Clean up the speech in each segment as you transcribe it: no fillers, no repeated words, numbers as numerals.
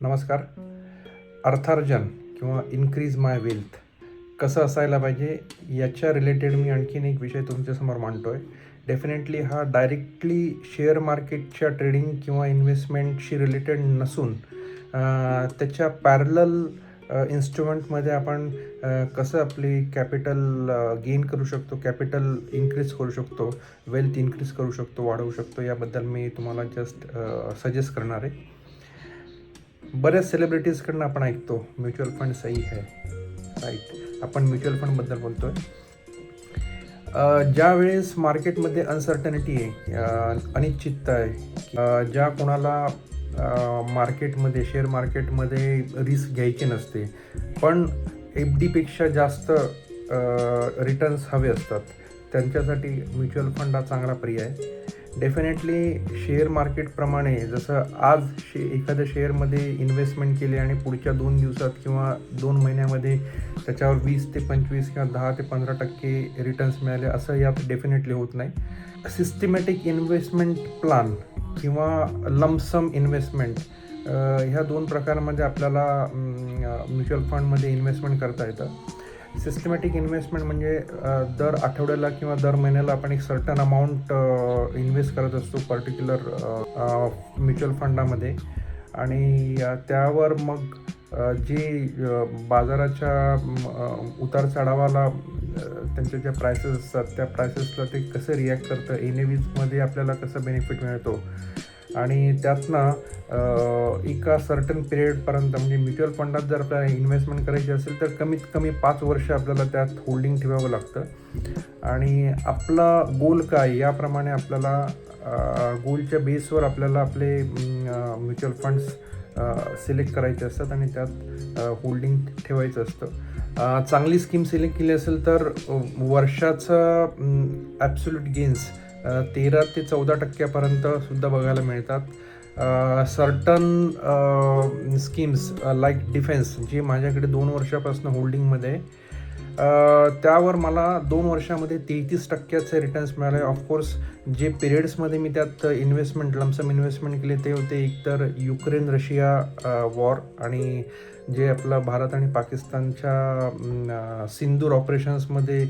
नमस्कार. अर्थार्जन किंवा इन्क्रीज माय वेल्थ कसं असायला पाहिजे याच्या रिलेटेड मी आणखीन एक विषय तुमच्यासमोर मांडतो आहे. डेफिनेटली हा डायरेक्टली शेअर मार्केटच्या ट्रेडिंग किंवा इन्व्हेस्टमेंटशी रिलेटेड नसून त्याच्या पॅरलल इन्स्ट्रुमेंटमध्ये आपण कसं आपली कॅपिटल गेन करू शकतो, कॅपिटल इन्क्रीज करू शकतो, वेल्थ इन्क्रीज करू शकतो, वाढवू शकतो, याबद्दल मी तुम्हाला जस्ट सजेस्ट करणार आहे. बऱ्याच सेलिब्रिटीजकडनं आपण ऐकतो म्युच्युअल फंड सही है, राईट. आपण म्युच्युअल फंडबद्दल बोलतो आहे. ज्या वेळेस मार्केटमध्ये अनसर्टनिटी आहे, अनिश्चितता आहे, ज्या कोणाला मार्केटमध्ये शेअर मार्केटमध्ये रिस्क घ्यायची नसते पण FDपेक्षा जास्त रिटर्न्स हवे असतात, त्यांच्यासाठी म्युच्युअल फंड हा चांगला पर्याय आहे. डेफिनेटली शेअर मार्केटप्रमाणे जसं आज एखाद्या शेअरमध्ये इन्व्हेस्टमेंट केली आणि पुढच्या 2 दिवसात किंवा 2 महिन्यामध्ये त्याच्यावर 20 ते 25 किंवा 10 ते 15% रिटर्न्स मिळाले, असं यात डेफिनेटली होत नाही. सिस्टमॅटिक इन्व्हेस्टमेंट प्लॅन किंवा लमसम इन्व्हेस्टमेंट, ह्या 2 प्रकारांमध्ये आपल्याला म्युच्युअल फंडमध्ये इन्व्हेस्टमेंट करता येतं. सिस्टमॅटिक इन्व्हेस्टमेंट म्हणजे दर आठवड्याला किंवा दर महिन्याला आपण एक सर्टन अमाऊंट इन्व्हेस्ट करत असतो पर्टिक्युलर म्युच्युअल फंडामध्ये, आणि त्यावर मग जे बाजाराच्या उतार चढावाला त्यांच्या ज्या प्रायसेस असतात त्या प्रायसेसला ते कसं रिॲक्ट करतं, NAVमध्ये आपल्याला कसं बेनिफिट मिळतो, आणि त्यातनं एका सर्टन पिरियडपर्यंत म्हणजे म्युच्युअल फंडात जर आपल्याला इन्व्हेस्टमेंट करायची असेल तर कमीत कमी 5 वर्ष आपल्याला त्यात होल्डिंग ठेवावं लागतं. आणि आपला गोल काय याप्रमाणे आपल्याला गोलच्या बेसवर आपल्याला आपले म्युच्युअल फंड्स सिलेक्ट करायचे असतात आणि त्यात होल्डिंग ठेवायचं असतं. चांगली स्कीम सिलेक्ट केली असेल तर वर्षाचं ॲब्सोल्यूट गेन्स 13 ते 14% सुद्धा बघायला मिळतात. सर्टन स्कीम्स लाईक डिफेन्स, जी माझ्याकडे 2 वर्षापासून होल्डिंगमध्ये, त्यावर मला 2 वर्षामध्ये 33% रिटर्न्स मिळाले. ऑफकोर्स जे पिरियड्समध्ये मी त्यात लमसम इन्व्हेस्टमेंट केले ते होते एकतर युक्रेन रशिया वॉर आणि जे आपलं भारत आणि पाकिस्तानच्या सिंदूर ऑपरेशन्समध्ये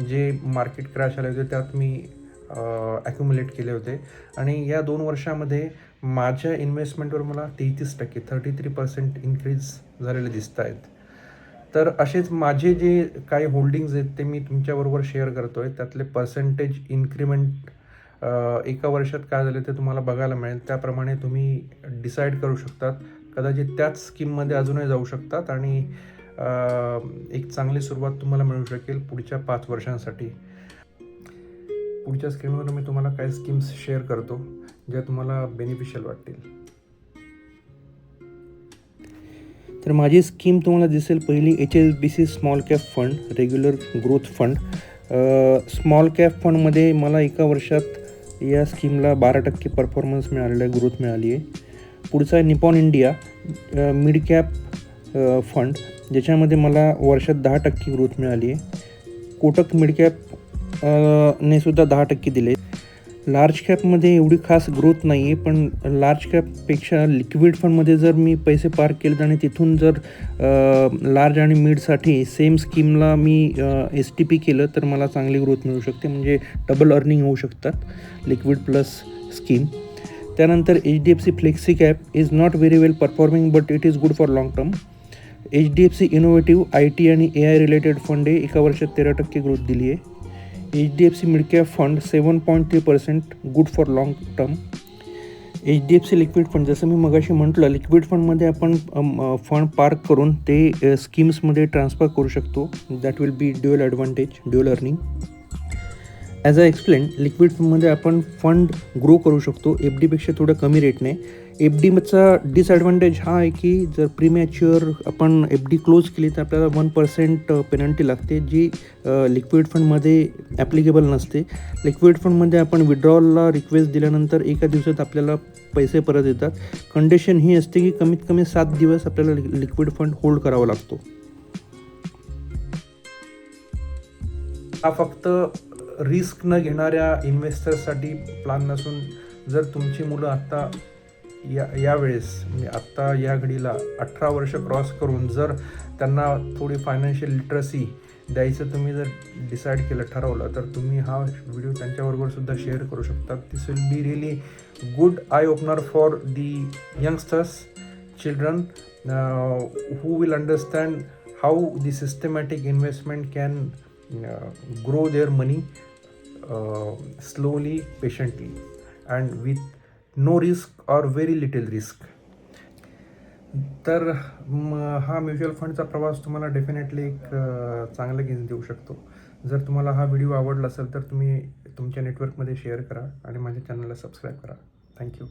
जे मार्केट क्रॅश आले होते त्यात मी ॲक्युमुलेट केले होते. आणि या 2 वर्षामध्ये माझ्या इन्व्हेस्टमेंटवर मला 33% इन्क्रीज झालेले दिसत आहेत. तर असेच माझे जे काही होल्डिंग्ज आहेत ते मी तुमच्याबरोबर शेअर करतो आहे. त्यातले पर्सेंटेज इन्क्रीमेंट एका वर्षात काय झाले ते तुम्हाला बघायला मिळेल. त्याप्रमाणे तुम्ही डिसाईड करू शकतात. कदाचित त्याच स्कीममध्ये अजूनही जाऊ शकतात आणि एक चांगली सुरुवात तुम्हाला मिळू शकेल पुढच्या 5 वर्षांसाठी. पुढच्या स्क्रीनवर मी तुम्हाला काही स्कीम्स शेअर करतो ज्या तुम्हाला बेनिफिशियल वाटतील. तर माझी स्कीम तुम्हाला दिसेल. पहिली HSBC small cap fund, regular growth fund. Small cap फंडमध्ये मला एका वर्षात या स्कीमला 12% परफॉर्मन्स मिळालेला आहे, ग्रोथ मिळाली आहे. पुढचा आहे Nippon India mid cap fund, ज्याच्यामध्ये मला वर्षात 10% ग्रोथ मिळाली आहे. कोटक मिड कॅप ने सुद्धा 10% दिले. लार्ज कॅपमध्ये एवढी खास ग्रोथ नाही आहे, पण लार्ज कॅपपेक्षा लिक्विड फंडमध्ये जर मी पैसे पार्क केलेत आणि तिथून जर लार्ज आणि मिडसाठी सेम स्कीमला मी STP केलं तर मला चांगली ग्रोथ मिळू शकते, म्हणजे डबल अर्निंग होऊ शकतात लिक्विड प्लस स्कीम. त्यानंतर HDFC flexi cap is not very well performing but it is good for long term. HDFC innovative IT आणि AI रिलेटेड फंड आहे, एका वर्षात 13% ग्रोथ दिली आहे. HDFC mid cap fund 7.3% good for long term. HDFC liquid fund, जसं मी मगाशी म्हटलं, liquid फंडमध्ये आपण फंड पार्क करून ते स्कीम्समध्ये ट्रान्सफर करू शकतो. That will be dual advantage, dual earning. As I explain, liquid फंडमध्ये आपण फंड ग्रो करू शकतो FDपेक्षा थोडं कमी रेटने. FDचा डिसॲडव्हान्टेज हा आहे की जर प्रीमॅच्युअर आपण FD क्लोज केली तर आपल्याला 1% पेनल्टी लागते, जी लिक्विड फंडमध्ये ॲप्लिकेबल नसते. लिक्विड फंडमध्ये आपण विड्रॉलला रिक्वेस्ट दिल्यानंतर एका दिवसात आपल्याला पैसे परत येतात. कंडिशन ही असते की कमीत कमी 7 दिवस आपल्याला लिक्विड फंड होल्ड करावा लागतो. हा फक्त रिस्क न घेणाऱ्या इन्व्हेस्टर्ससाठी प्लॅन नसून जर तुमची मुलं आत्ता यावेळेस म्हणजे आत्ता या घडीला 18 वर्ष क्रॉस करून जर त्यांना थोडी फायनान्शियल लिटरसी द्यायचं तुम्ही जर डिसाईड केलं, ठरवलं, तर तुम्ही हा व्हिडिओ त्यांच्याबरोबर सुद्धा शेअर करू शकता. This will be really good eye opener for the youngsters, children, who will understand how the systematic investment can grow their money slowly, patiently, and with no risk or very little risk. तर हा mutual फंडचा प्रवास तुम्हाला definitely एक चांगलं gain देऊ शकतो. जर तुम्हाला हा व्हिडिओ आवडला असेल तर तुम्ही तुमच्या नेटवर्कमध्ये शेअर करा आणि माझ्या चॅनलला सबस्क्राईब करा. थँक्यू.